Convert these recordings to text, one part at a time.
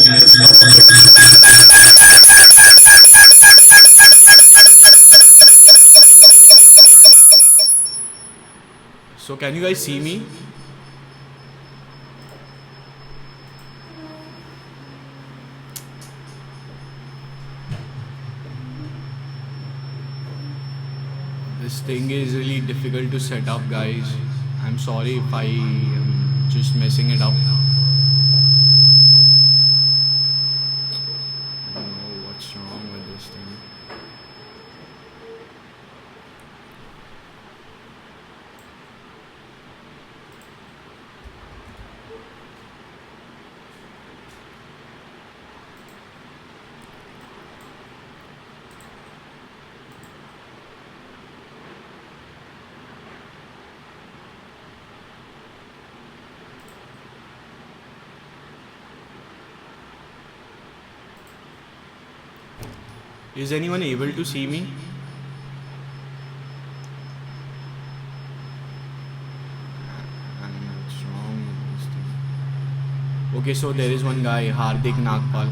messed up a bit. So can you guys see me? This thing is really difficult to set up, guys. I'm sorry if I am just messing it up. I don't know what's wrong with this thing. Is anyone able to see me? What's wrong with this thing? Okay, so there is one guy, Hardik Nagpal.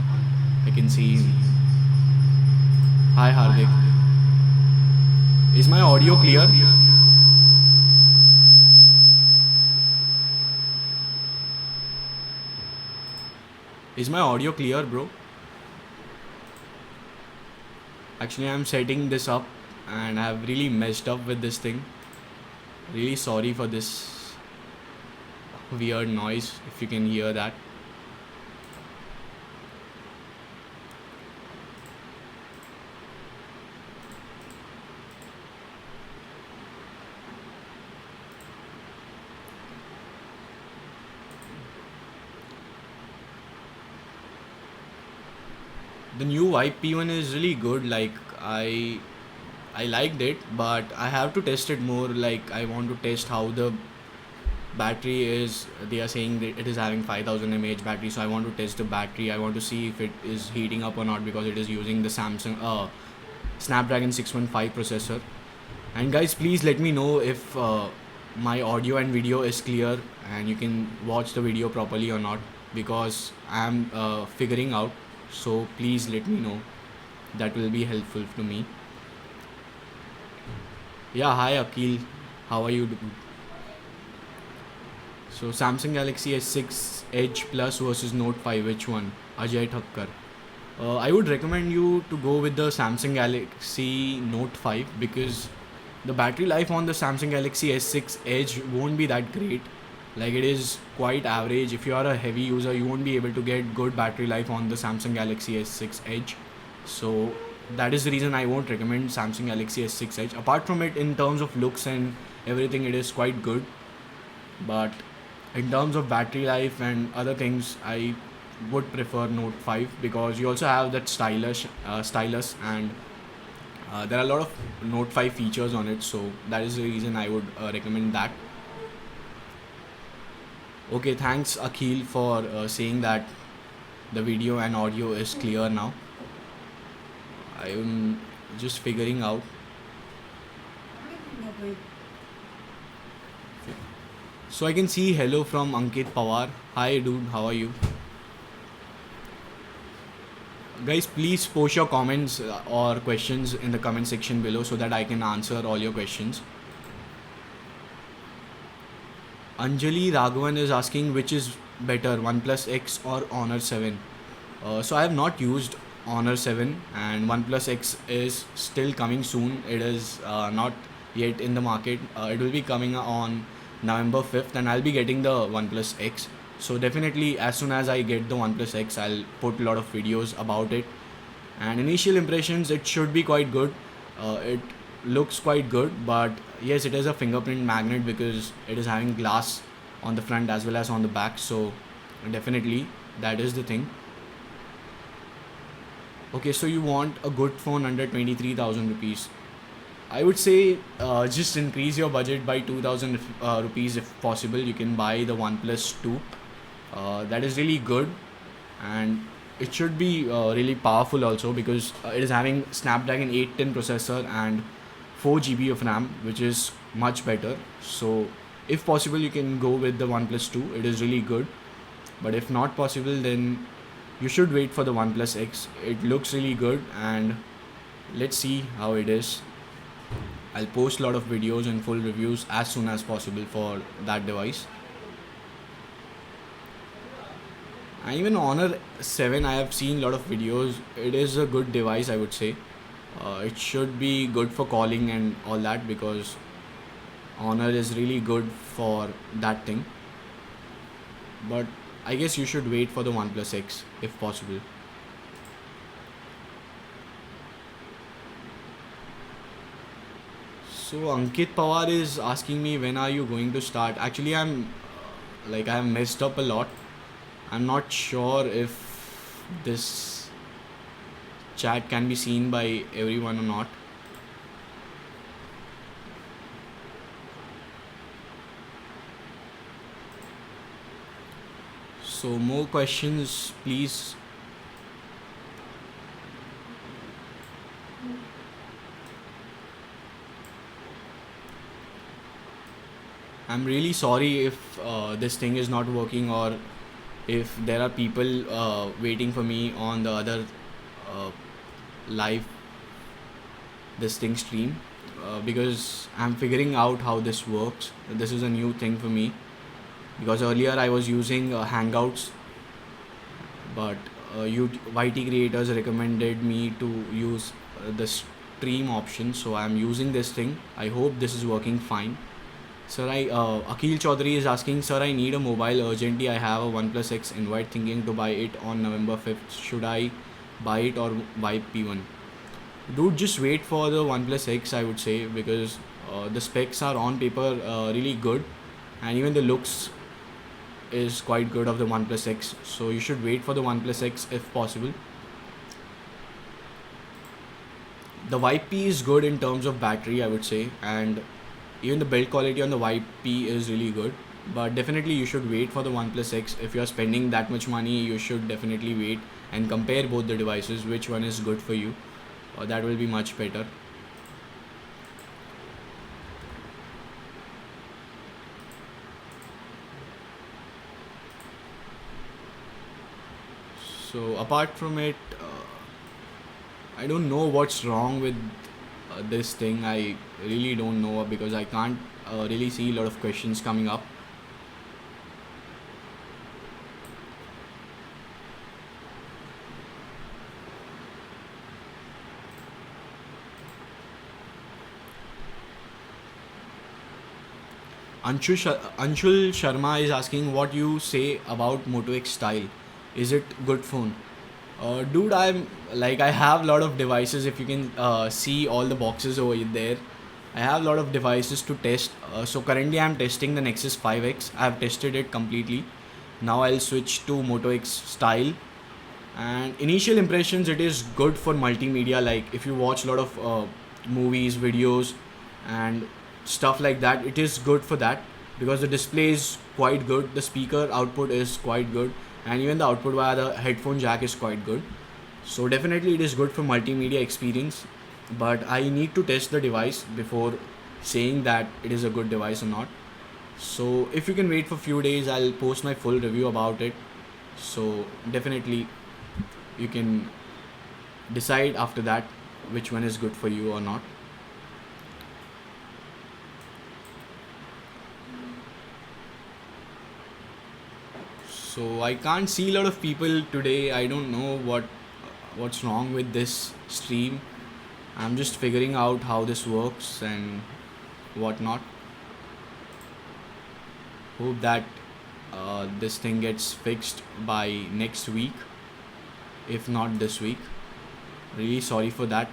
I can see him. Hi Hardik. Is my audio clear? Is my audio clear, bro? Actually, I'm setting this up and I've really messed up with this thing. Really sorry for this weird noise, if you can hear that. The new Vibe P1 is really good. Like I liked it, but I have to test it more. Like I want to test how the battery is. They are saying that it is having 5000 mAh battery, so I want to test the battery. I want to see if it is heating up or not because it is using the Samsung Snapdragon 615 processor. And guys, please let me know if my audio and video is clear and you can watch the video properly or not, because I'm figuring out. So please let me know. That will be helpful to me. Yeah, hi Akil. How are you? So Samsung Galaxy S6 Edge Plus versus Note 5, which one? Ajay Thakkar. I would recommend you to go with the Samsung Galaxy Note 5 because the battery life on the Samsung Galaxy S6 Edge won't be that great. Like it is quite average. If you are a heavy user, you won't be able to get good battery life on the Samsung Galaxy S6 Edge. So that is the reason I won't recommend Samsung Galaxy S6 Edge. Apart from it, in terms of looks and everything, it is quite good. But in terms of battery life and other things, I would prefer Note 5 because you also have that stylus and there are a lot of Note 5 features on it. So that is the reason I would recommend that. Okay, thanks Akhil for saying that the video and audio is clear now. I am just figuring out. So I can see hello from Ankit Pawar. Hi dude, how are you? Guys, please post your comments or questions in the comment section below so that I can answer all your questions. Anjali Raghavan is asking which is better, OnePlus X or Honor 7. So I have not used Honor 7 and OnePlus X is still coming soon. It is not yet in the market. It will be coming on November 5th and I'll be getting the OnePlus X. So definitely as soon as I get the OnePlus X, I'll put a lot of videos about it. And initial impressions, it should be quite good. It looks quite good, but yes, it is a fingerprint magnet because it is having glass on the front as well as on the back. So definitely that is the thing. Okay, so you want a good phone under 23,000 rupees. I would say just increase your budget by 2,000 rupees if possible. You can buy the OnePlus 2. That is really good and it should be really powerful also because it is having Snapdragon 810 processor and 4 GB of RAM, which is much better. So if possible, you can go with the OnePlus 2. It is really good. But if not possible, then You should wait for the OnePlus X. It looks really good, and let's see how it is. I'll post a lot of videos and full reviews as soon as possible for that device. And even Honor 7, I have seen a lot of videos. It is a good device, I would say. It should be good for calling and all that, because Honor is really good for that thing. But I guess you should wait for the OnePlus X if possible. So Ankit Pawar is asking me, when are you going to start? Actually, I have messed up a lot. I'm not sure if this chat can be seen by everyone or not. So more questions, please. I'm really sorry if this thing is not working, or if there are people waiting for me on the other uh, live this thing stream, because I'm figuring out how this works. This is a new thing for me, because earlier I was using Hangouts, but YT creators recommended me to use the stream option, so I'm using this thing. I hope this is working fine. Sir, Akhil Chaudhary is asking, sir, I need a mobile urgently. I have a OnePlus X invite, thinking to buy it on November 5th. Should I buy it or buy P1? Dude, just wait for the OnePlus X, I would say, because the specs are on paper really good, and even the looks is quite good of the OnePlus X. So you should wait for the OnePlus X if possible. The YP is good in terms of battery, I would say, and even the build quality on the YP is really good. But definitely you should wait for the OnePlus X. If you're spending that much money, you should definitely wait and compare both the devices, which one is good for you. That will be much better. So apart from it, I don't know what's wrong with this thing. I really don't know, because I can't really see a lot of questions coming up. Anshul Sharma is asking, what you say about Moto X Style. Is it good phone? Dude, I have a lot of devices. If you can see all the boxes over there, I have a lot of devices to test. So currently I'm testing the Nexus 5X. I've tested it completely. Now I'll switch to Moto X Style. And initial impressions, it is good for multimedia. Like if you watch a lot of movies, videos, and stuff like that, it is good for that, because the display is quite good, the speaker output is quite good, and even the output via the headphone jack is quite good. So definitely it is good for multimedia experience, but I need to test the device before saying that it is a good device or not. So if you can wait for few days, I'll post my full review about it. So definitely you can decide after that which one is good for you or not. So I can't see a lot of people today. I don't know what's wrong with this stream. I'm just figuring out how this works and whatnot. Hope that this thing gets fixed by next week, if not this week. Really sorry for that.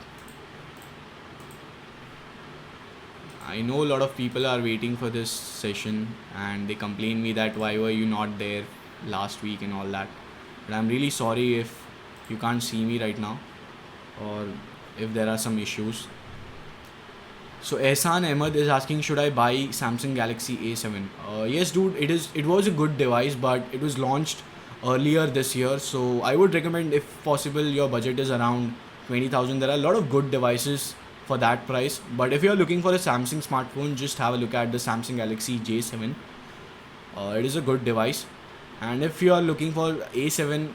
I know a lot of people are waiting for this session, and they complain me that why were you not there last week and all that. But I'm really sorry if you can't see me right now, or if there are some issues. So Ehsan Ahmed is asking, should I buy Samsung Galaxy A7? Yes, dude, it was a good device, but it was launched earlier this year. So I would recommend, if possible, your budget is around 20,000. There are a lot of good devices for that price. But if you're looking for a Samsung smartphone, just have a look at the Samsung Galaxy J7. It is a good device. And if you are looking for A7,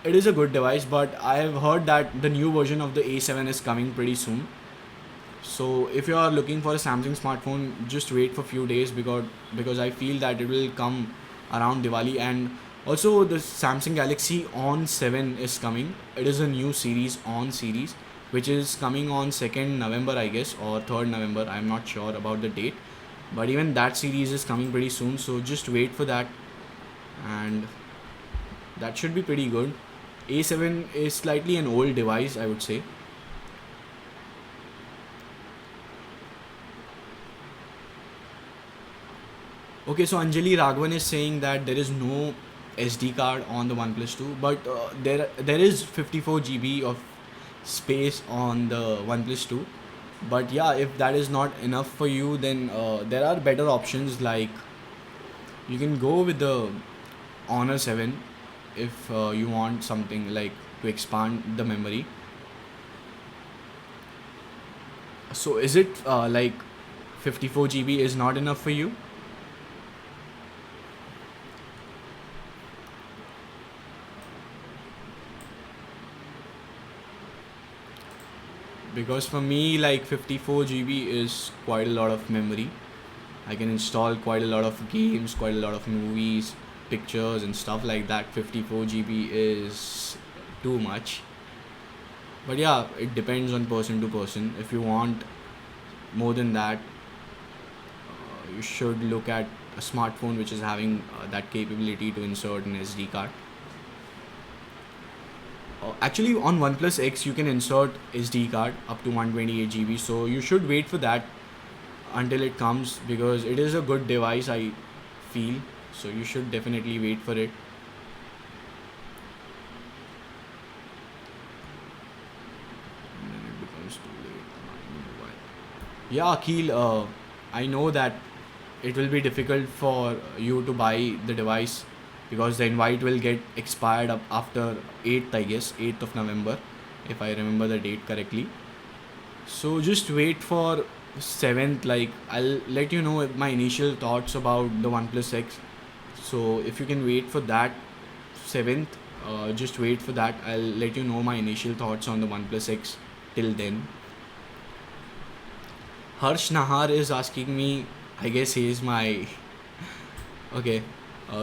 it is a good device, but I have heard that the new version of the A7 is coming pretty soon. So if you are looking for a Samsung smartphone, just wait for few days, because I feel that it will come around Diwali. And also the Samsung Galaxy On 7 is coming. It is a new series, On series, which is coming on 2nd November, I guess, or 3rd November. I'm not sure about the date, but even that series is coming pretty soon. So just wait for that, and that should be pretty good. A7 is slightly an old device, I would say. Okay, so Anjali Raghavan is saying that there is no SD card on the OnePlus 2, but there is 54 GB of space on the OnePlus 2. But yeah, if that is not enough for you, then there are better options, like you can go with the Honor 7 if you want something like to expand the memory. So is it like 54 GB is not enough for you? Because for me, like 54 GB is quite a lot of memory. I can install quite a lot of games, quite a lot of movies, pictures, and stuff like that. 54 GB is too much. But yeah, it depends on person to person. If you want more than that, you should look at a smartphone which is having that capability to insert an SD card. Actually, on OnePlus X, you can insert SD card up to 128 GB. So you should wait for that until it comes, because it is a good device, I feel. So you should definitely wait for it. And then it becomes too late. Yeah, Akhil, I know that it will be difficult for you to buy the device, because the invite will get expired up after 8th, I guess, 8th of November, if I remember the date correctly. So just wait for 7th. Like, I'll let you know my initial thoughts about the OnePlus X. So if you can wait for that 7th, just wait for that. I'll let you know my initial thoughts on the OnePlus X till then. Harsh Nahar is asking me, I guess he is my okay.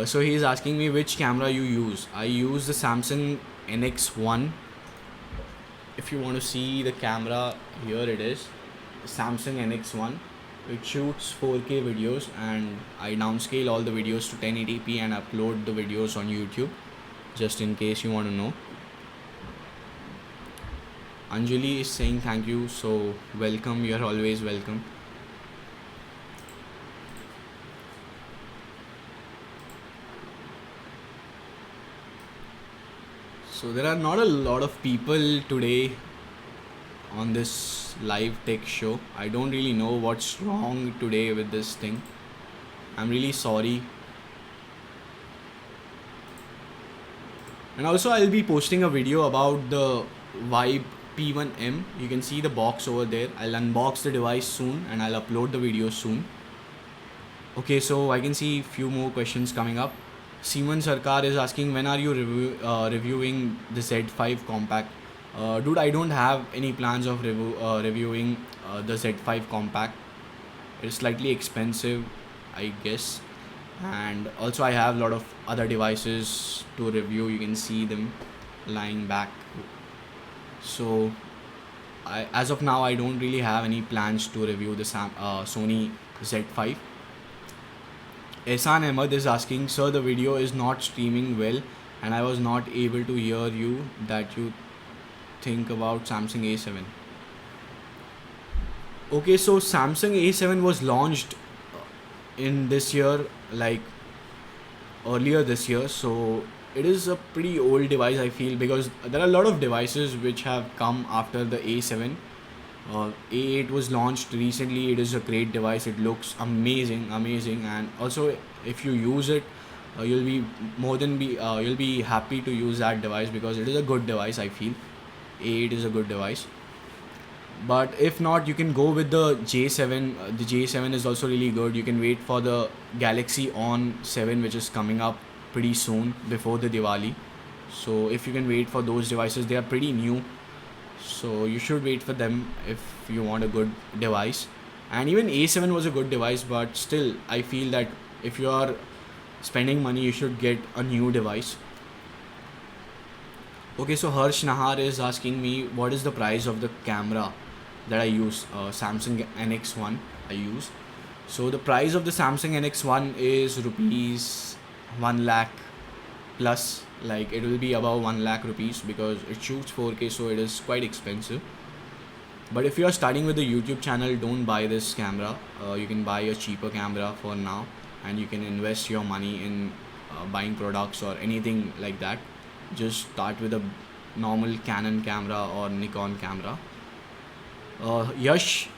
So he is asking me which camera you use. I use the Samsung NX1. If you want to see the camera, here it is, Samsung NX1. It shoots 4K videos, and I downscale all the videos to 1080p and upload the videos on YouTube, just in case you want to know. Anjali is saying thank you, so welcome, you're always welcome. So there are not a lot of people today on this live tech show. I don't really know what's wrong today with this thing. I'm really sorry. And also, I'll be posting a video about the Vibe P1M. You can see the box over there. I'll unbox the device soon, and I'll upload the video soon. Okay, so I can see few more questions coming up. Seeman Sarkar is asking, when are you reviewing the Z5 compact? Dude, I don't have any plans of reviewing the Z5 compact. It's slightly expensive, I guess. And also, I have a lot of other devices to review. You can see them lying back. So as of now, I don't really have any plans to review the Sony Z5. Ehsan Ahmed is asking, sir, the video is not streaming well, and I was not able to hear you that you think about Samsung A7. Okay, so Samsung A7 was launched in this year, like earlier this year. So it is a pretty old device, I feel, because there are a lot of devices which have come after the A7. A8 was launched recently. It is a great device. It looks amazing, and also if you use it, you'll be happy to use that device, because it is a good device, I feel. A8 is a good device. But if not, you can go with the J7. The J7 is also really good. You can wait for the Galaxy On 7, which is coming up pretty soon before the Diwali. So if you can wait for those devices, they are pretty new, so you should wait for them if you want a good device. And even A7 was a good device, but still I feel that if you are spending money, you should get a new device. Okay, so Harsh Nahar is asking me what is the price of the camera that I use. Samsung NX1 I use. So the price of the Samsung NX1 is rupees 1 lakh plus, like it will be above 1 lakh rupees because it shoots 4K, so it is quite expensive. But if you are starting with a YouTube channel, don't buy this camera. You can buy a cheaper camera for now, and you can invest your money in buying products or anything like that. Just start with a normal Canon camera or Nikon camera. Yash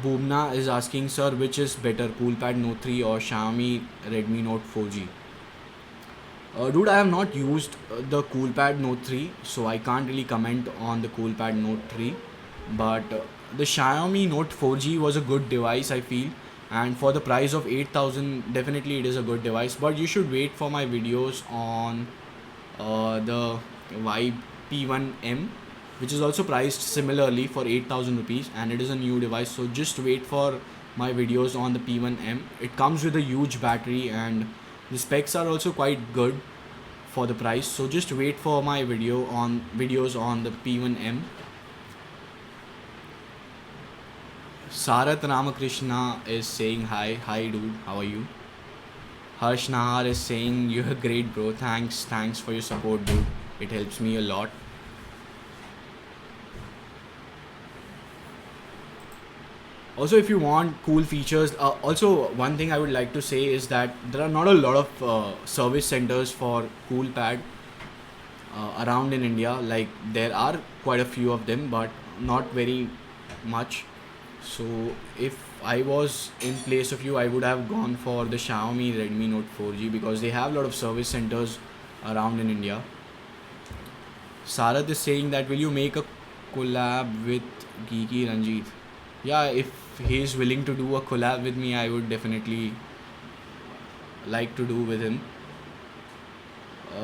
Boomna is asking, sir, which is better, Coolpad Note 3 or Xiaomi Redmi Note 4G? Dude, I have not used the Coolpad Note 3, so I can't really comment on the Coolpad Note 3. But the Xiaomi Note 4G was a good device, I feel. And for the price of 8,000, definitely it is a good device. But you should wait for my videos on the Vibe P1M, which is also priced similarly for 8,000 rupees, and it is a new device. So just wait for my videos on the P1M. It comes with a huge battery, and the specs are also quite good for the price. So just wait for my videos on the P1M. Sarath Ramakrishna is saying hi dude, how are you? Harsh Nahar is saying you're great bro, thanks for your support dude, it helps me a lot. Also, if you want cool features, also one thing I would like to say is that there are not a lot of service centers for Coolpad around in India. Like there are quite a few of them, but not very much. So if I was in place of you, I would have gone for the Xiaomi Redmi Note 4G because they have a lot of service centers around in India. Sarath is saying that will you make a collab with Geeky Ranjit? Yeah, if he is willing to do a collab with me, I would definitely like to do with him.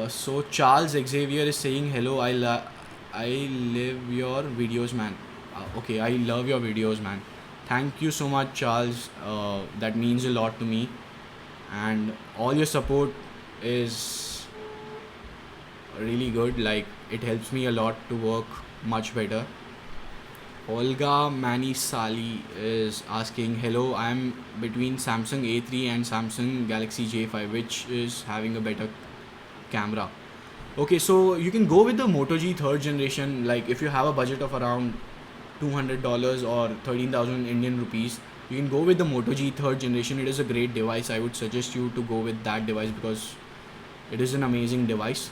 So Charles Xavier is saying hello, I live your videos, man. Okay, I love your videos, man. Thank you so much, Charles. That means a lot to me, and all your support is really good. Like it helps me a lot to work much better. Olga Manisali is asking, hello, I'm between Samsung A3 and Samsung Galaxy J5, which is having a better camera? Okay, so you can go with the Moto G third generation. Like if you have a budget of around $200 or 13,000 Indian rupees, you can go with the Moto G third generation. It is a great device. I would suggest you to go with that device because it is an amazing device.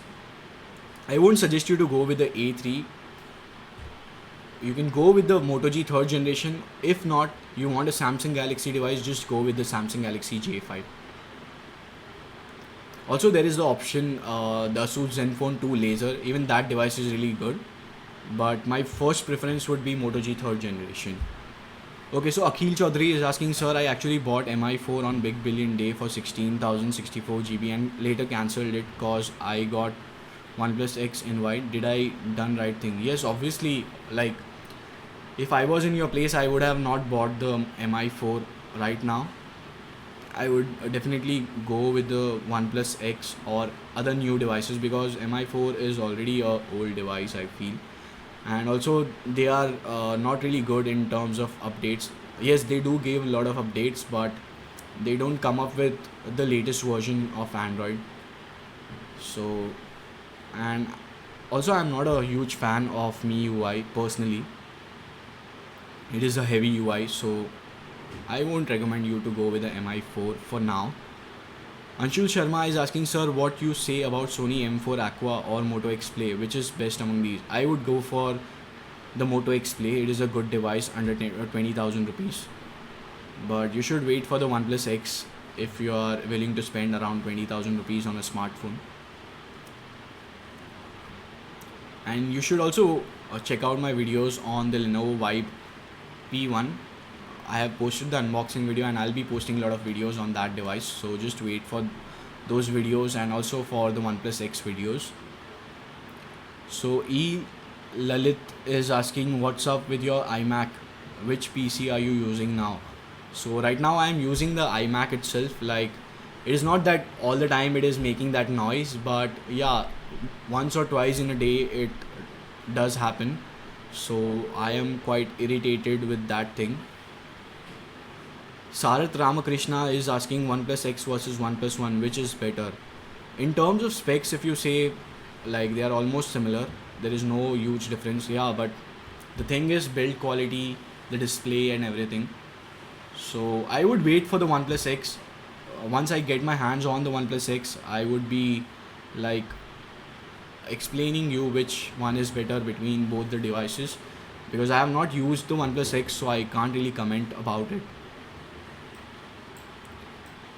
I won't suggest you to go with the A3. You can go with the Moto G third generation. If not, you want a Samsung Galaxy device, just go with the Samsung Galaxy J5. Also, there is the option, the Asus Zenfone 2 Laser. Even that device is really good. But my first preference would be Moto G third generation. Okay, so Akhil Chaudhary is asking, sir, I actually bought MI4 on Big Billion Day for 16,064 GB and later cancelled it cause I got OnePlus X invite. Did I done right thing? Yes, obviously, like if I was in your place, I would have not bought the MI4 right now. I would definitely go with the OnePlus X or other new devices because MI4 is already a old device, I feel. And also they are not really good in terms of updates. Yes, they do give a lot of updates, but they don't come up with the latest version of Android. So, and also I'm not a huge fan of MIUI personally. It is a heavy UI, so I won't recommend you to go with the MI4 for now. Anshul Sharma is asking, sir, what you say about Sony M4 Aqua or Moto X Play, which is best among these? I would go for the Moto X Play. It is a good device under 20,000 rupees. But you should wait for the OnePlus X if you are willing to spend around 20,000 rupees on a smartphone. And you should also check out my videos on the Lenovo Vibe P1. I have posted the unboxing video and I'll be posting a lot of videos on that device, so just wait for those videos and also for the OnePlus X videos. So E Lalit is asking what's up with your iMac? Which PC are you using now? So right now I am using the iMac itself. Like, it is not that all the time it is making that noise, but yeah, once or twice in a day it does happen. So I am quite irritated with that thing. Sarath Ramakrishna is asking OnePlus X versus OnePlus One, which is better? In terms of specs, if you say like they are almost similar, there is no huge difference. Yeah, but the thing is build quality, the display, and everything. So I would wait for the OnePlus X. Once I get my hands on the OnePlus X, I would be like explaining you which one is better between both the devices, because I have not used the OnePlus X, so I can't really comment about it.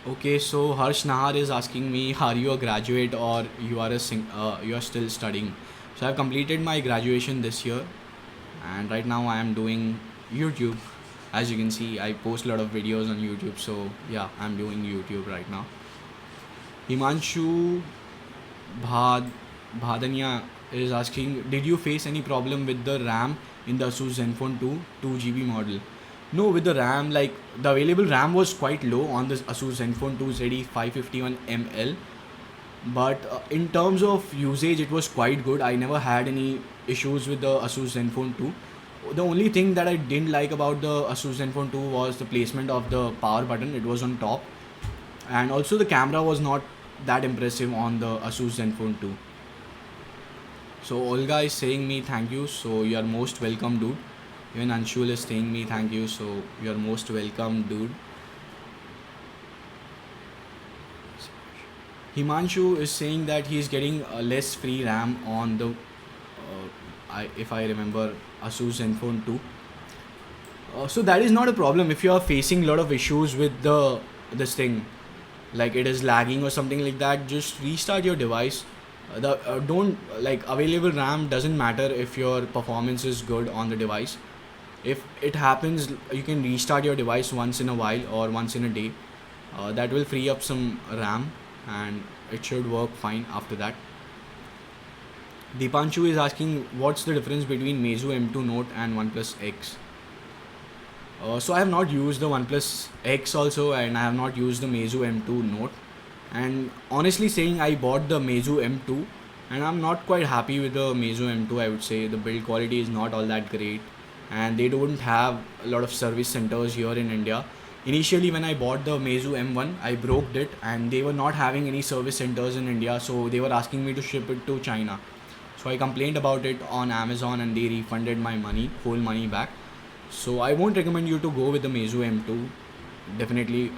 Okay, so Harsh Nahar is asking me, are you a graduate or you are still studying? So I've completed my graduation this year, and right now I am doing YouTube. As you can see, I post a lot of videos on YouTube. So yeah, I'm doing YouTube right now. Himanshu Bhad Bhadanya is asking, did you face any problem with the RAM in the Asus Zenfone 2 2 GB model? No, with the RAM, like the available RAM was quite low on this Asus Zenfone 2 ZE551 ml, but in terms of usage, it was quite good. I never had any issues with the Asus Zenfone 2. The only thing that I didn't like about the Asus Zenfone 2 was the placement of the power button. It was on top, and also the camera was not that impressive on the Asus Zenfone 2. So Olga is saying me thank you. So you are most welcome, dude. Even Anshul is saying me thank you. So you are most welcome, dude. Himanshu is saying that he is getting less free RAM on the, if I remember, Asus Zenfone 2. So that is not a problem if you are facing a lot of issues with this thing, like it is lagging or something like that. Just restart your device. The don't like available RAM doesn't matter if your performance is good on the device. If it happens, you can restart your device once in a while or once in a day. That will free up some RAM, and it should work fine after that. Deepanshu is asking what's the difference between Meizu M2 Note and OnePlus X. So I have not used the OnePlus X also, and I have not used the Meizu M2 Note. And honestly saying, I bought the Meizu M2, and I'm not quite happy with the Meizu M2. I would say the build quality is not all that great, and they don't have a lot of service centers here in India. Initially, when I bought the Meizu M1, I broke it, and they were not having any service centers in India, so they were asking me to ship it to China. So I complained about it on Amazon, and they refunded my money, whole money back. So I won't recommend you to go with the Meizu M2. Definitely,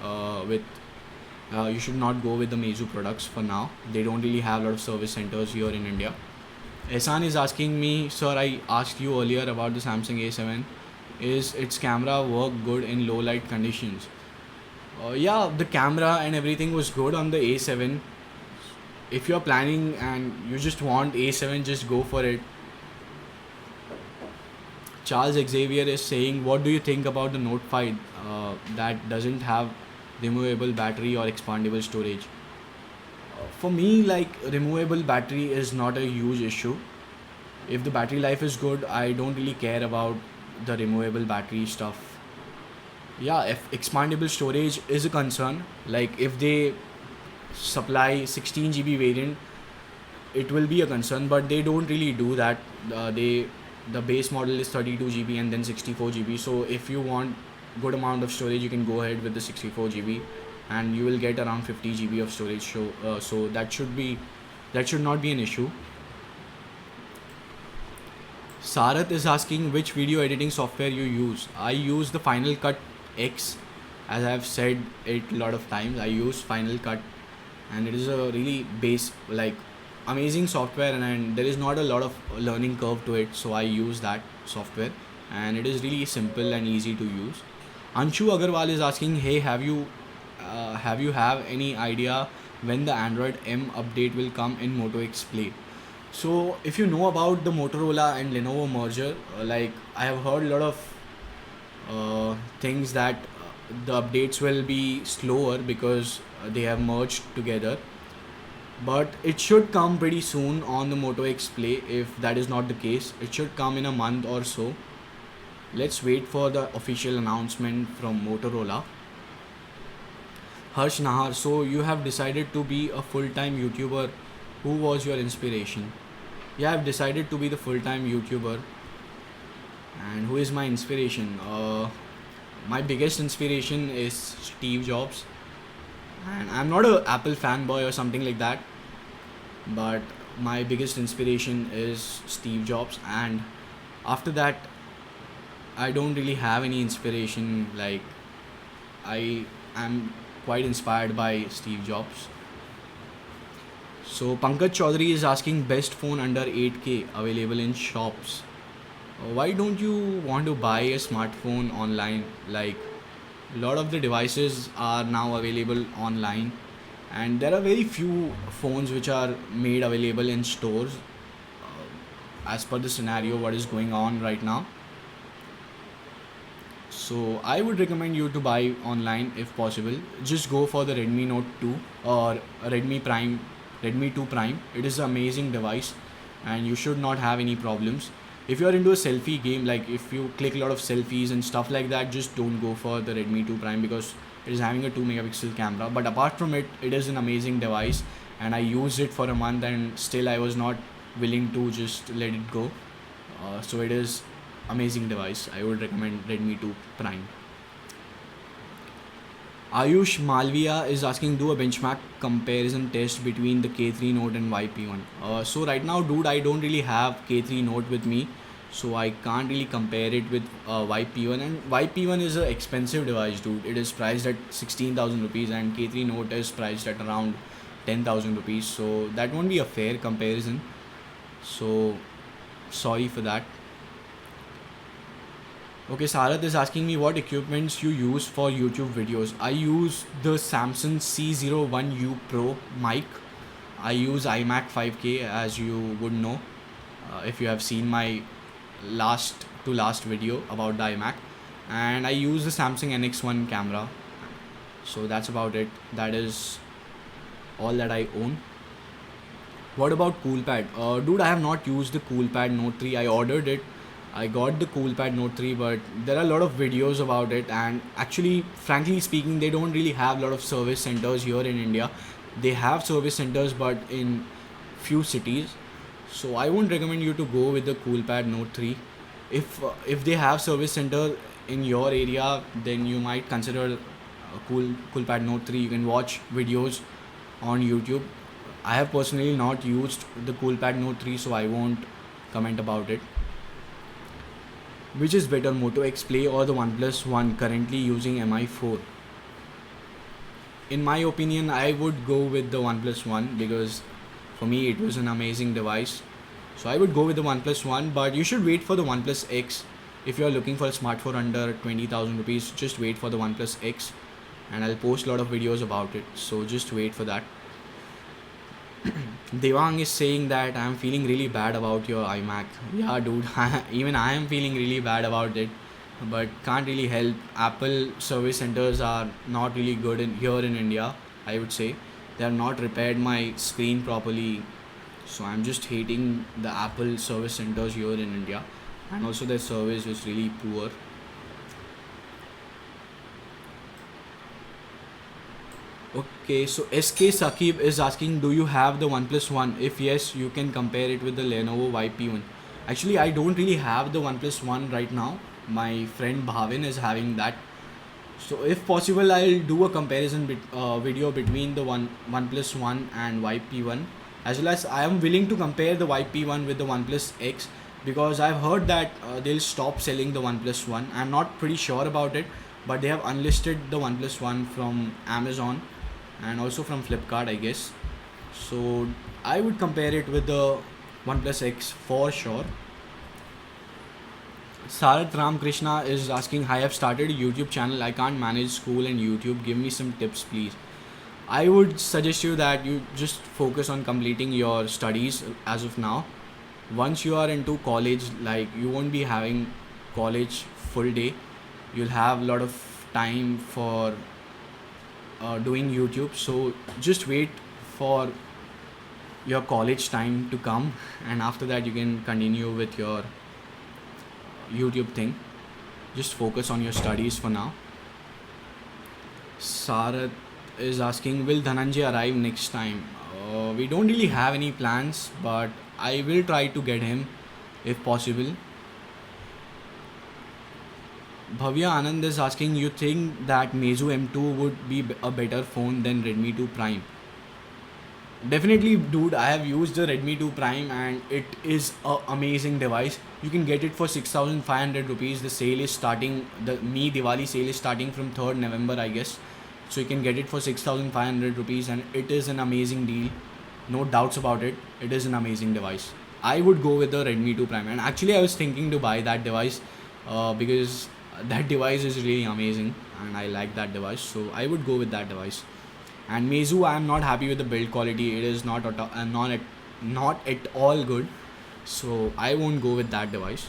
you should not go with the Meizu products for now. They don't really have a lot of service centers here in India. Ehsan is asking me, sir, I asked you earlier about the Samsung A7. Is its camera work good in low light conditions? Yeah, the camera and everything was good on the A7. If you're planning and you just want A7, just go for it. Charles Xavier is saying, what do you think about the Note 5 that doesn't have removable battery or expandable storage? For me, like, removable battery is not a huge issue. If the battery life is good, I don't really care about the removable battery stuff. Yeah, if expandable storage is a concern, like if they supply 16 GB variant, it will be a concern, but they don't really do that. The base model is 32 GB and then 64 GB. So if you want good amount of storage, you can go ahead with the 64 GB, and you will get around 50 GB of storage. So that should not be an issue. Sarath is asking which video editing software you use. I use the Final Cut X, as I have said it a lot of times. I use Final Cut, and it is a really amazing software, and there is not a lot of learning curve to it. So I use that software, and it is really simple and easy to use. Anshu Agarwal is asking, hey, have you have any idea when the Android M update will come in Moto X Play? So if you know about the Motorola and Lenovo merger, I have heard a lot of things that the updates will be slower because they have merged together. but it should come pretty soon on the Moto X Play. If that is not the case, it should come in a month or so. Let's wait for the official announcement from Motorola. Harsh Nahar, so you have decided to be a full-time YouTuber. Who was your inspiration? Yeah, I've decided to be the full-time YouTuber. And who is my inspiration? My biggest inspiration is Steve Jobs. And I'm not a Apple fanboy or something like that, but my biggest inspiration is Steve Jobs. And after that, I don't really have any inspiration. Like, I am quite inspired by Steve Jobs. So Pankaj Chaudhary is asking best phone under 8K available in shops. Why don't you want to buy a smartphone online? Like, a lot of the devices are now available online, and there are very few phones which are made available in stores as per the scenario what is going on right now. So I would recommend you to buy online if possible. Just go for the Redmi Note 2 or Redmi 2 Prime. It is an amazing device and you should not have any problems. If you are into a selfie game, like if you click a lot of selfies and stuff like that, just don't go for the Redmi 2 Prime because it is having a 2 megapixel camera. But apart from it, it is an amazing device and I used it for a month and still I was not willing to just let it go. So it is amazing device. I would recommend Redmi 2 Prime. Ayush Malviya is asking, do a benchmark comparison test between the K3 Note and YP1. So right now, dude, I don't really have K3 Note with me, so I can't really compare it with YP1. And YP1 is an expensive device, dude. It is priced at 16,000 rupees, and K3 Note is priced at around 10,000 rupees. So that won't be a fair comparison. So sorry for that. Okay, Sarath is asking me what equipments you use for YouTube videos. I use the Samsung C01U Pro mic. I use iMac 5K as you would know if you have seen my last to last video about the iMac. And I use the Samsung NX1 camera. So that's about it. That is all that I own. What about CoolPad? Dude, I have not used the CoolPad Note 3. I ordered it. I got the CoolPad Note 3, but there are a lot of videos about it, and actually, frankly speaking, they don't really have a lot of service centers here in India. They have service centers, but in few cities. So I won't recommend you to go with the CoolPad Note 3. If they have service center in your area, then you might consider CoolPad Note 3. You can watch videos on YouTube. I have personally not used the CoolPad Note 3, so I won't comment about it. Which is better, Moto X Play or the OnePlus One currently using MI4? In my opinion, I would go with the OnePlus One because for me it was an amazing device. So I would go with the OnePlus One, but you should wait for the OnePlus X. If you are looking for a smartphone under 20,000 rupees, just wait for the OnePlus X and I'll post a lot of videos about it. So just wait for that. Devang is saying that I'm feeling really bad about your iMac. Yeah, dude, even I am feeling really bad about it, but can't really help. Apple service centers are not really good here in India, I would say. They have not repaired my screen properly, so I'm just hating the Apple service centers here in India, and also their service is really poor. Okay, so SK Sakib is asking, do you have the OnePlus One? If yes, you can compare it with the Lenovo YP1. Actually, I don't really have the OnePlus One right now. My friend Bhavin is having that. So if possible, I'll do a comparison video between the OnePlus One and YP1. As well as I am willing to compare the YP1 with the OnePlus X because I've heard that they'll stop selling the OnePlus One. I'm not pretty sure about it, but they have unlisted the OnePlus One from Amazon and also from Flipkart, I guess. So I would compare it with the OnePlus X for sure. Sarath Ramkrishna is asking, I have started a YouTube channel. I can't manage school and YouTube. Give me some tips, please. I would suggest you that you just focus on completing your studies as of now. Once you are into college, like you won't be having college full day. You'll have a lot of time for doing YouTube. So just wait for your college time to come, and after that you can continue with your YouTube thing. Just focus on your studies for now. Sarat is asking, will Dhananjay arrive next time? We don't really have any plans, but I will try to get him if possible. Bhavya Anand is asking, you think that Meizu M2 would be a better phone than Redmi 2 Prime? Definitely, dude. I have used the Redmi 2 Prime and it is a amazing device. You can get it for 6,500 rupees. The sale is starting. The Me Diwali sale is starting from 3rd November, I guess. So you can get it for 6,500 rupees, and it is an amazing deal. No doubts about it. It is an amazing device. I would go with the Redmi 2 Prime, and actually I was thinking to buy that device because that device is really amazing and I like that device. So I would go with that device. And Meizu, I am not happy with the build quality. It is not at all good. So I won't go with that device.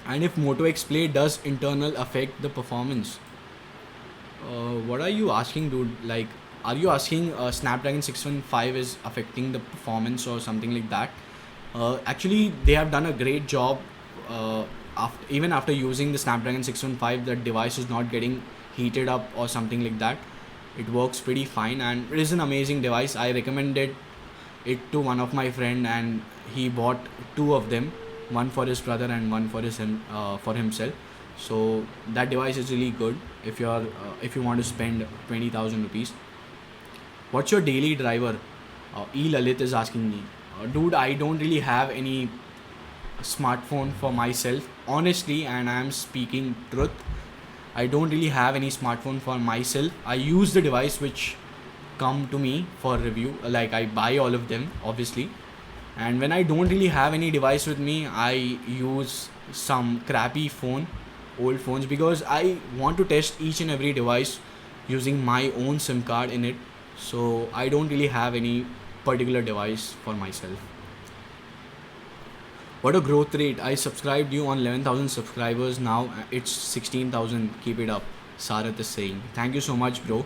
And if Moto X Play does internal affect the performance, what are you asking, dude? Like, are you asking Snapdragon 615 is affecting the performance or something like that? Actually, they have done a great job. Even after using the Snapdragon 615, the device is not getting heated up or something like that. It works pretty fine and it is an amazing device. I recommended it to one of my friend and he bought two of them, one for his brother and one for himself. So that device is really good if you want to spend 20,000 rupees. What's your daily driver? E Lalit is asking me. Dude, I don't really have any smartphone for myself, honestly, and I am speaking truth. I don't really have any smartphone for myself. I use the device which come to me for review. Like, I buy all of them, obviously. And when I don't really have any device with me, I use some crappy old phones, because I want to test each and every device using my own SIM card in it. So I don't really have any particular device for myself. What a growth rate. I subscribed you on 11,000 subscribers. Now it's 16,000. Keep it up. Sarat is saying. Thank you so much, bro.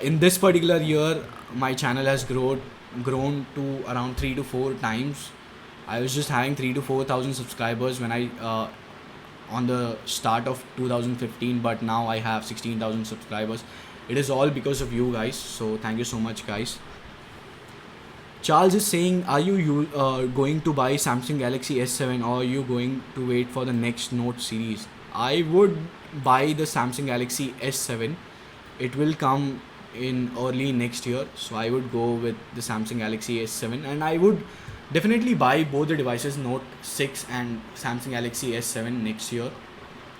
In this particular year, my channel has grown to around 3 to 4 times. I was just having 3 to 4,000 subscribers when I on the start of 2015, but now I have 16,000 subscribers. It is all because of you guys. So thank you so much, guys. Charles is saying, are you going to buy Samsung Galaxy S7 or are you going to wait for the next Note series? I would buy the Samsung Galaxy S7. It will come in early next year, so I would go with the Samsung Galaxy S7, and I would definitely buy both the devices, Note 6 and Samsung Galaxy S7, next year.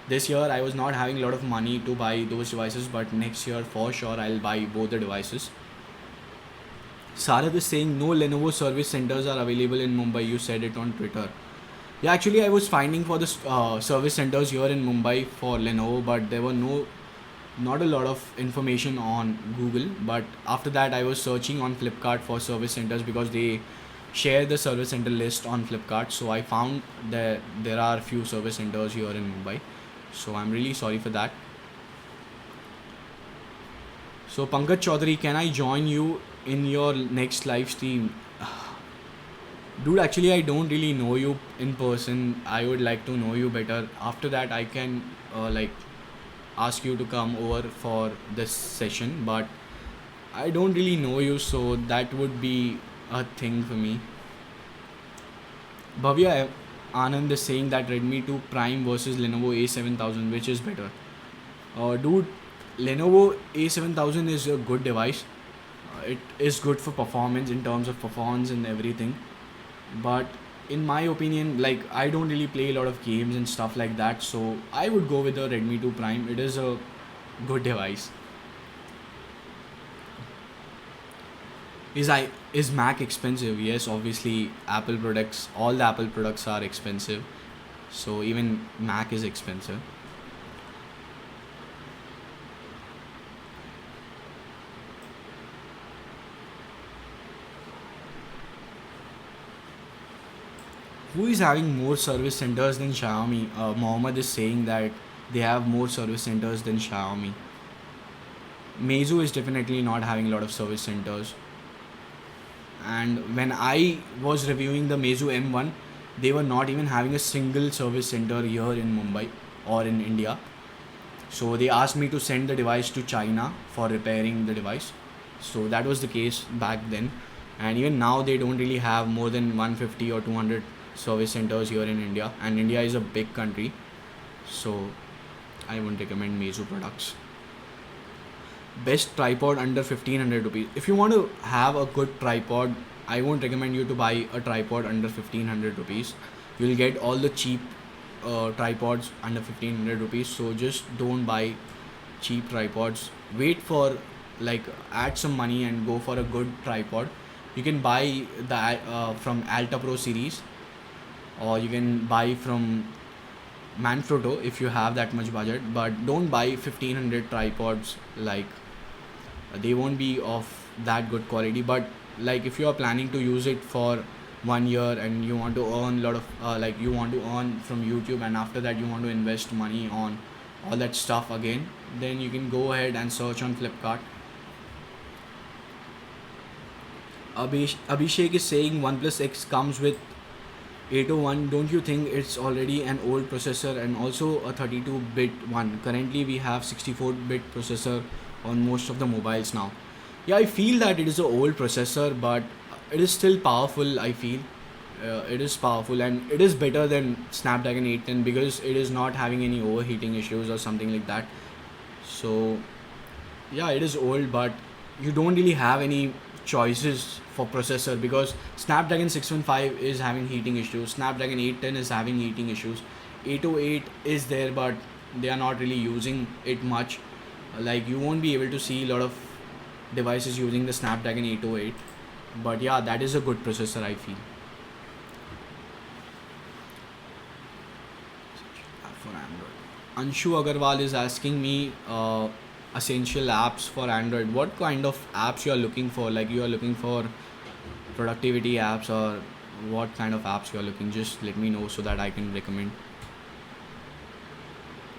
This year I was not having a lot of money to buy those devices, but next year for sure I'll buy both the devices. Sarat is saying, no Lenovo service centers are available in Mumbai. You said it on Twitter. Yeah, actually I was finding for the service centers here in Mumbai for Lenovo, but there were not a lot of information on Google. But after that I was searching on Flipkart for service centers, because they share the service center list on Flipkart. So I found that there are few service centers here in Mumbai. So I'm really sorry for that. So Pankaj Chaudhary, can I join you in your next live stream? Dude, actually I don't really know you in person. I would like to know you better. After that I can ask you to come over for this session, but I don't really know you, so that would be a thing for me. Bhavya Anand is saying that Redmi 2 Prime versus Lenovo A7000, which is better? Dude, Lenovo A7000 is a good device. It is good for performance, in terms of performance and everything. But in my opinion, I don't really play a lot of games and stuff like that, so I would go with the Redmi 2 Prime. It is a good device. Is Mac expensive? Yes, obviously all the Apple products are expensive. So even Mac is expensive. Who is having more service centers than Xiaomi? Mohammed is saying that they have more service centers than Xiaomi. Meizu is definitely not having a lot of service centers. And when I was reviewing the Meizu M1, they were not even having a single service center here in Mumbai or in India. So they asked me to send the device to China for repairing the device. So that was the case back then. And even now they don't really have more than 150 or 200 service centers here in India. And India is a big country. So I wouldn't recommend Meizu products. Best tripod under 1500 rupees. If you want to have a good tripod, I won't recommend you to buy a tripod under 1500 rupees. You'll get all the cheap tripods under 1500 rupees. So just don't buy cheap tripods. Wait for, like, add some money and go for a good tripod. You can buy the from Alta Pro series, or you can buy from Manfrotto if you have that much budget. But don't buy 1500 tripods, like they won't be of that good quality. But like if you are planning to use it for 1 year and you want to earn a lot of like you want to earn from YouTube, and after that you want to invest money on all that stuff again, then you can go ahead and search on Flipkart. Abhishek is saying OnePlus X comes with 801. Don't you think it's already an old processor, and also a 32-bit one? Currently we have 64-bit processor on most of the mobiles now. Yeah, I feel that it is an old processor, but it is still powerful. I feel it is powerful, and it is better than Snapdragon 810 because it is not having any overheating issues or something like that. So yeah, it is old, but you don't really have any choices for processor because Snapdragon 615 is having heating issues, Snapdragon 810 is having heating issues, 808 is there, but they are not really using it much. Like you won't be able to see a lot of devices using the Snapdragon 808. But yeah, that is a good processor, I feel. For Android, Anshu Agarwal is asking me essential apps for Android. What kind of apps you are looking for? Like you are looking for productivity apps, or what kind of apps you are looking? Just let me know so that I can recommend.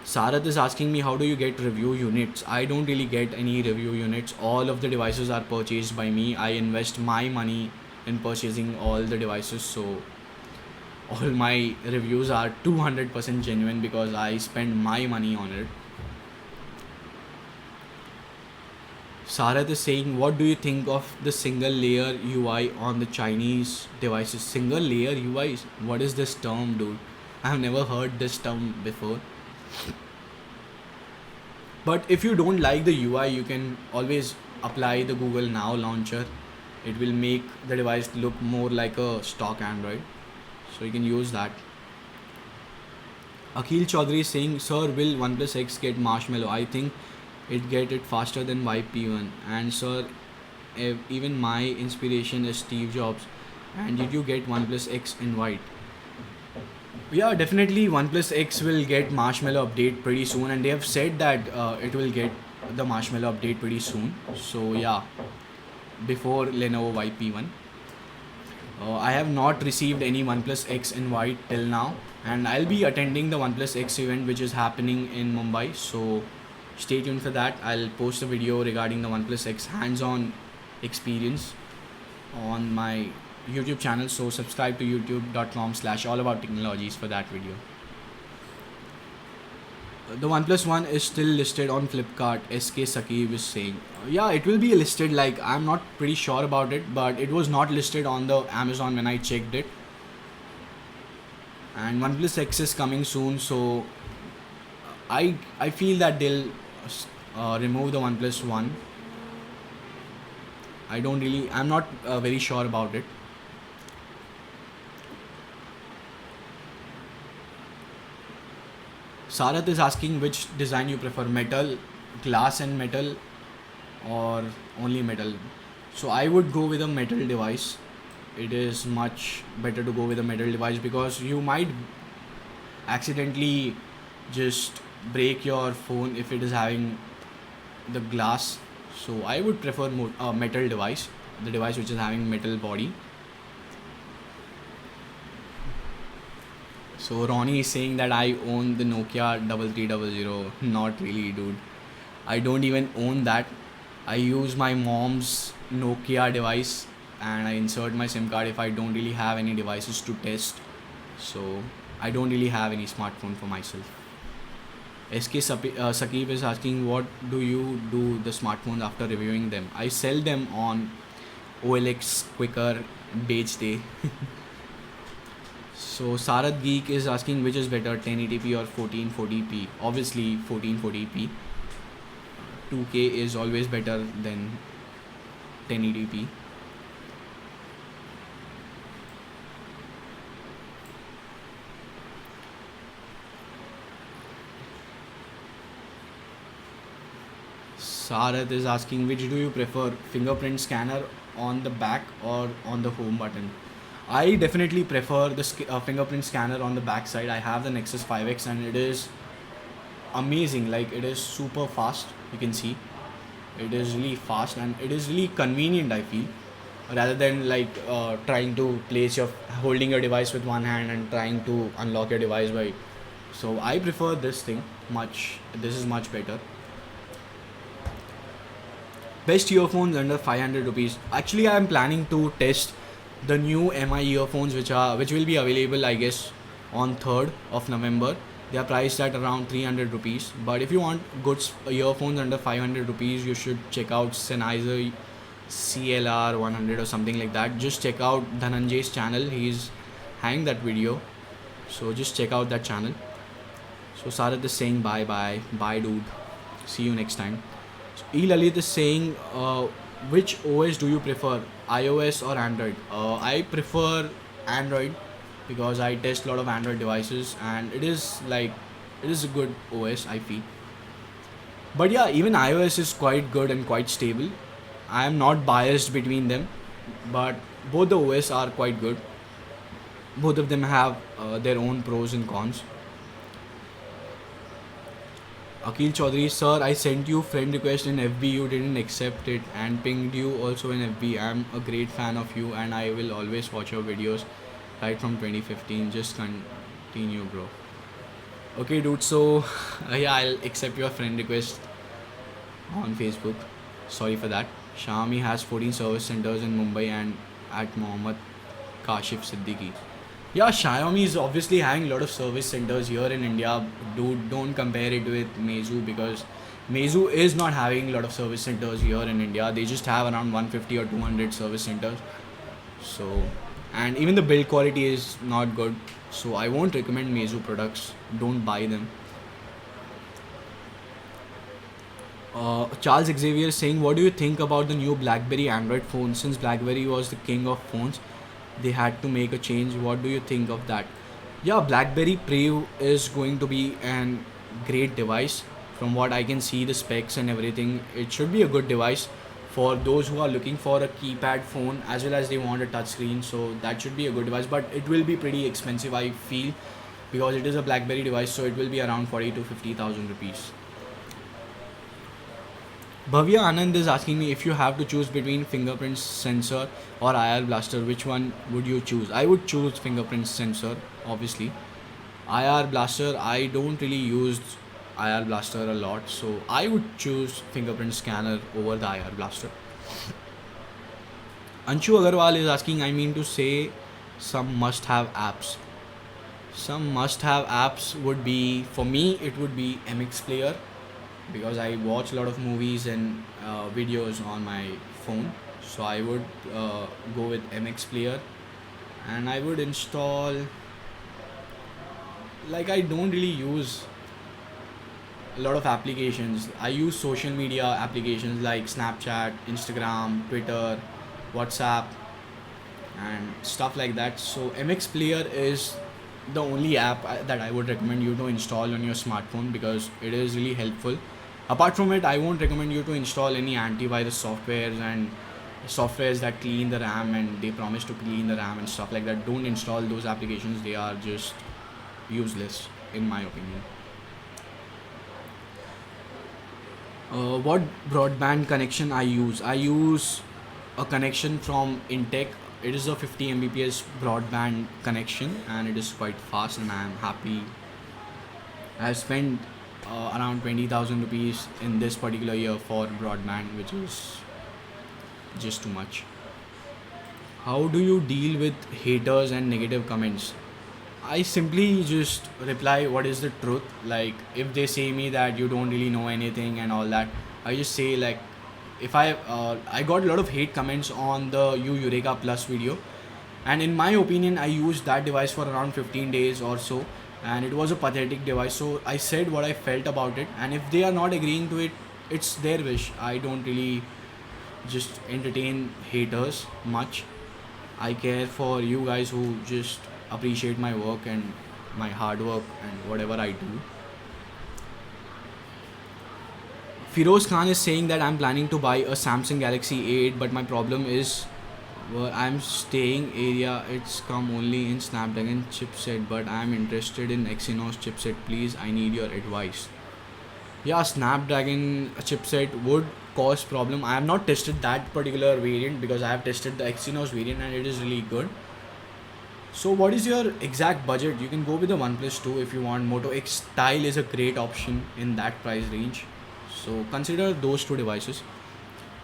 Sarath is asking me, how do you get review units? I don't really get any review units. All of the devices are purchased by me. I invest my money in purchasing all the devices. So all my reviews are 200% genuine because I spend my money on it. Sarath is saying, what do you think of the single layer UI on the Chinese devices? Single layer UI? What is this term, dude? I have never heard this term before. But if you don't like the UI, you can always apply the Google Now launcher. It will make the device look more like a stock Android. So you can use that. Akhil Chaudhary is saying, sir, will OnePlus X get Marshmallow? I think it get it faster than YP1. And sir, even my inspiration is Steve Jobs. And did you get OnePlus X in white? Yeah, definitely OnePlus X will get Marshmallow update pretty soon, and they have said that it will get the Marshmallow update pretty soon. So yeah, before Lenovo YP1. I have not received any OnePlus X in white till now, and I'll be attending the OnePlus X event which is happening in Mumbai. So stay tuned for that. I'll post a video regarding the OnePlus X hands-on experience on my YouTube channel, so subscribe to youtube.com/AllAboutTechnologies for that video. The OnePlus One is still listed on Flipkart, SK Sakib is saying. Yeah, it will be listed, like I'm not pretty sure about it, but it was not listed on the Amazon when I checked it. And OnePlus X is coming soon, so I feel that they'll remove the OnePlus One. I'm not very sure about it. Sarath is asking which design you prefer, metal, glass and metal, or only metal. So I would go with a metal device. It is much better to go with a metal device because you might accidentally just break your phone if it is having the glass. So I would prefer a metal device, the device which is having metal body. So Ronnie is saying that I own the Nokia 3300. Not really, dude. I don't even own that. I use my mom's Nokia device and I insert my SIM card if I don't really have any devices to test. So I don't really have any smartphone for myself. Sakib is asking, what do you do the smartphones after reviewing them? I sell them on OLX quicker Beach Day. So Sarad Geek is asking, which is better, 1080p or 1440p? Obviously 1440p. 2K is always better than 1080p. Sarad is asking, which do you prefer, fingerprint scanner on the back or on the home button? I definitely prefer the fingerprint scanner on the back side. I have the Nexus 5X and it is amazing. Like, it is super fast. You can see it is really fast and it is really convenient, I feel, rather than like trying to place your holding your device with one hand and trying to unlock your device by. So I prefer this thing much. This is much better. Best earphones under 500 rupees. Actually, I am planning to test the new MI earphones which will be available, I guess, on 3rd of November. They are priced at around 300 rupees. But if you want good earphones under 500 rupees, you should check out Sennheiser CLR 100 or something like that. Just check out Dhananjay's channel. He's having that video. So just check out that channel. So Sarath is saying bye bye. Bye dude. See you next time. So E Lalit is saying, which OS do you prefer, iOS or Android? I prefer Android because I test a lot of Android devices and it is a good OS, I feel. But yeah, even iOS is quite good and quite stable. I am not biased between them, but both the OS are quite good. Both of them have their own pros and cons. Akil Chaudhary, sir, I sent you friend request in FB, you didn't accept it, and pinged you also in FB. I'm a great fan of you and I will always watch your videos right from 2015. Just continue, bro. Okay, dude, so yeah, I'll accept your friend request on Facebook. Sorry for that. Xiaomi has 14 service centers in Mumbai and at Mohammed Kashif Siddiqui. Yeah, Xiaomi is obviously having a lot of service centers here in India. Dude, don't compare it with Meizu because Meizu is not having a lot of service centers here in India. They just have around 150 or 200 service centers. So, and even the build quality is not good. So I won't recommend Meizu products. Don't buy them. Charles Xavier is saying, what do you think about the new BlackBerry Android phone? Since BlackBerry was the king of phones, they had to make a change. What do you think of that? Yeah, BlackBerry Preview is going to be a great device. From what I can see, the specs and everything, it should be a good device for those who are looking for a keypad phone as well as they want a touchscreen. So that should be a good device, but it will be pretty expensive, I feel, because it is a BlackBerry device. So it will be around 40 to 50,000 rupees. Bhavya Anand is asking me, if you have to choose between fingerprint sensor or IR blaster, which one would you choose? I would choose fingerprint sensor, obviously. IR blaster, I don't really use IR blaster a lot, so I would choose fingerprint scanner over the IR blaster. Anshu Agarwal is asking, I mean to say, some must-have apps. Some must-have apps would be, for me, it would be MX Player, because I watch a lot of movies and videos on my phone. So I would go with MX Player and I would install, like, I don't really use a lot of applications. I use social media applications like Snapchat, Instagram, Twitter, WhatsApp and stuff like that. So MX Player is the only app that I would recommend you to install on your smartphone because it is really helpful. Apart from it, I won't recommend you to install any antivirus softwares and softwares that clean the RAM and they promise to clean the RAM and stuff like that. Don't install those applications. They are just useless, in my opinion. What broadband connection I use? I use a connection from Intech. It is a 50 Mbps broadband connection and it is quite fast and I am happy. I have spent around 20,000 rupees in this particular year for broadband, which is just too much. How do you deal with haters and negative comments? I simply just reply what is the truth. Like if they say me that you don't really know anything and all that, I just say like if I got a lot of hate comments on the U Eureka Plus video, and in my opinion I used that device for around 15 days or so, and it was a pathetic device. So I said what I felt about it, and if they are not agreeing to it, it's their wish. I don't really just entertain haters much. I care for you guys who just appreciate my work and my hard work and whatever I do. Firoz Khan is saying that I'm planning to buy a Samsung Galaxy A8, but my problem is where I'm staying area. It's come only in Snapdragon chipset, but I'm interested in Exynos chipset. Please, I need your advice. Yeah, Snapdragon chipset would cause problem. I have not tested that particular variant because I have tested the Exynos variant and it is really good. So what is your exact budget? You can go with the OnePlus 2 if you want. Moto X Style is a great option in that price range. So consider those two devices.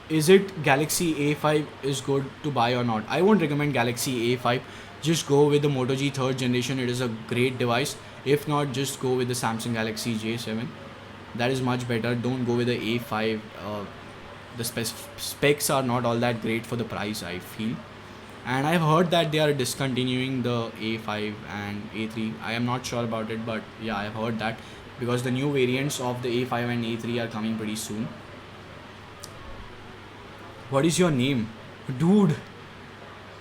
Is it Galaxy A5 is good to buy or not? I won't recommend Galaxy A5. Just go with the Moto G third generation. It is a great device. If not, just go with the Samsung Galaxy J7. That is much better. Don't go with the A5. The specs are not all that great for the price, I feel. And I've heard that they are discontinuing the A5 and A3. I am not sure about it, but yeah, I've heard that because the new variants of the A5 and A3 are coming pretty soon. What is your name? Dude,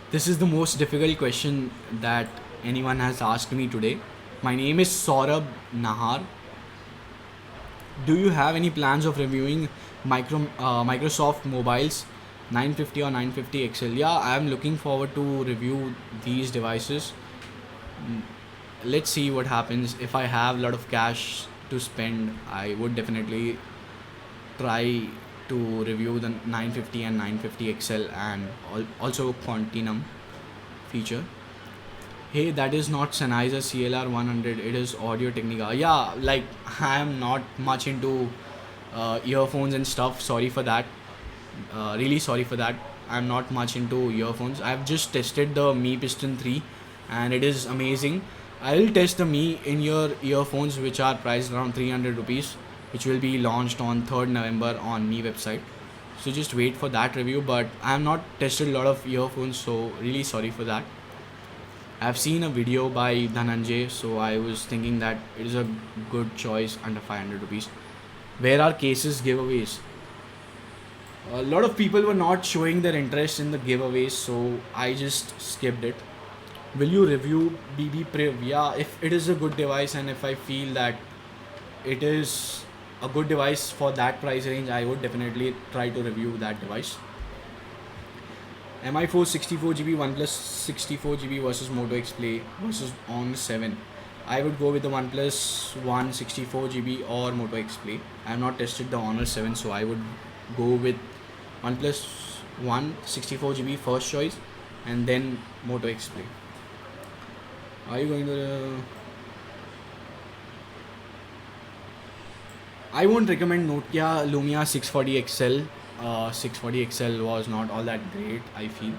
this is the most difficult question that anyone has asked me today. My name is Saurabh Nahar. Do you have any plans of reviewing Microsoft mobiles 950 or 950 XL? Yeah, I am looking forward to review these devices. Mm, Let's see what happens. If I have a lot of cash to spend, I would definitely try to review the 950 and 950 XL and also Quantinum feature. Hey, that is not Sennheiser CLR 100. It is Audio Technica. Yeah, like I am not much into earphones and stuff. Sorry for that. Really sorry for that. I'm not much into earphones. I've just tested the Mi Piston 3 and it is amazing. I'll test the Mi in your earphones which are priced around 300 rupees, which will be launched on 3rd November on Mi website. So just wait for that review, but I have not tested a lot of earphones, so really sorry for that. I've seen a video by Dhananjay, so I was thinking that it is a good choice under 500 rupees. Where are cases giveaways? A lot of people were not showing their interest in the giveaways, so I just skipped it. Will you review BB Priv? Yeah, if it is a good device and if I feel that it is a good device for that price range, I would definitely try to review that device. MI4 64GB, OnePlus 64GB versus Moto X Play versus Honor 7. I would go with the OnePlus One 64GB or Moto X Play. I have not tested the Honor 7, so I would go with OnePlus One 64GB first choice and then Moto X Play. Are you going to? I won't recommend Nokia Lumia 640 XL. 640 XL was not all that great, I feel.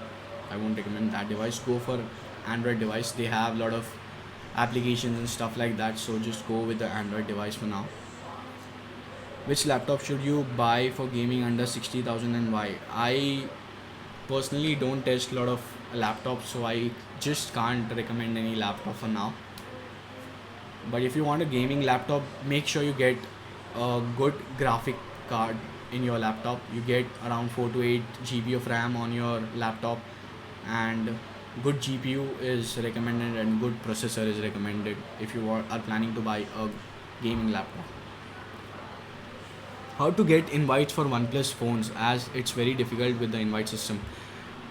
I won't recommend that device. Go for Android device. They have a lot of applications and stuff like that, so just go with the Android device for now. Which laptop should you buy for gaming under 60,000 and why? I personally don't test a lot of laptops, so I just can't recommend any laptop for now. But if you want a gaming laptop, make sure you get a good graphic card in your laptop. You get around 4 to 8 GB of RAM on your laptop, and good GPU is recommended and good processor is recommended if you are planning to buy a gaming laptop. How to get invites for OnePlus phones, as it's very difficult with the invite system.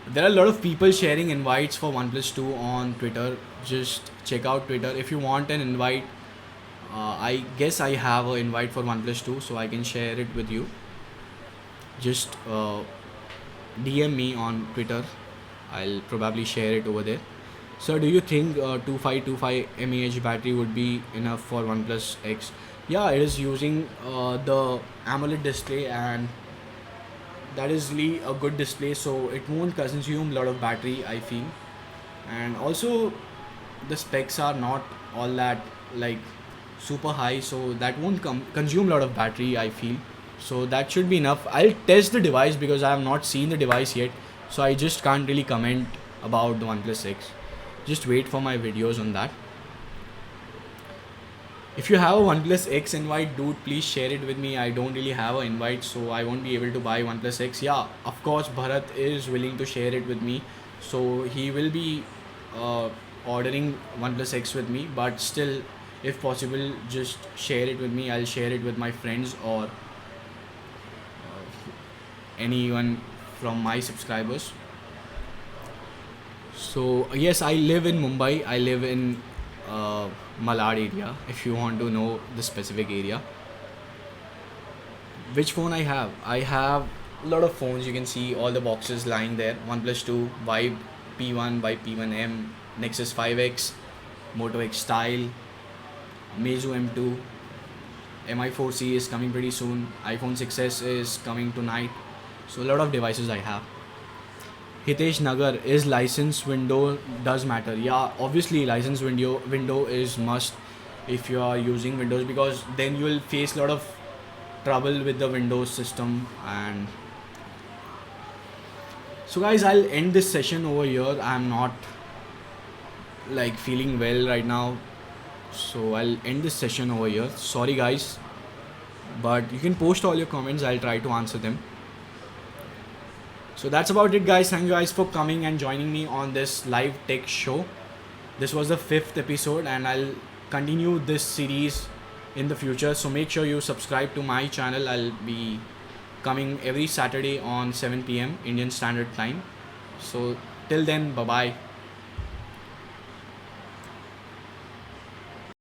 There are a lot of people sharing invites for OnePlus 2 on Twitter. Just check out Twitter. If you want an invite, I guess I have an invite for OnePlus 2, so I can share it with you. Just DM me on Twitter. I'll probably share it over there. So, do you think 2525 mAh battery would be enough for OnePlus X? Yeah, it is using the AMOLED display, and that is really a good display, so it won't consume a lot of battery, I feel. And also the specs are not all that like super high, so that won't consume a lot of battery, I feel. So that should be enough. I'll test the device because I have not seen the device yet, so I just can't really comment about the OnePlus X. Just wait for my videos on that. If you have a OnePlus X invite, dude, please share it with me. I don't really have an invite, so I won't be able to buy OnePlus X. Yeah, of course, Bharat is willing to share it with me, so he will be uh, ordering OnePlus X with me. But still, if possible, just share it with me. I'll share it with my friends or anyone from my subscribers. So yes, I live in Mumbai. I live in Malad area. If you want to know the specific area, which phone I have? I have a lot of phones. You can see all the boxes lying there. OnePlus 2, Vibe P1, Vibe P1M, Nexus 5X, Moto X Style, Meizu M2, Mi4C is coming pretty soon. iPhone 6s is coming tonight. So a lot of devices I have. Hitesh Nagar, is license window does matter? Yeah, obviously license window is must if you are using Windows, because then you will face a lot of trouble with the Windows system. And so guys, I'll end this session over here. I'm not like feeling well right now, so I'll end this session over here. Sorry guys, but you can post all your comments. I'll try to answer them. So that's about it, guys. Thank you guys for coming and joining me on this live tech show. This was the 5th episode, and I'll continue this series in the future. So make sure you subscribe to my channel. I'll be coming every Saturday on 7 p.m. Indian Standard Time. So till then, bye bye.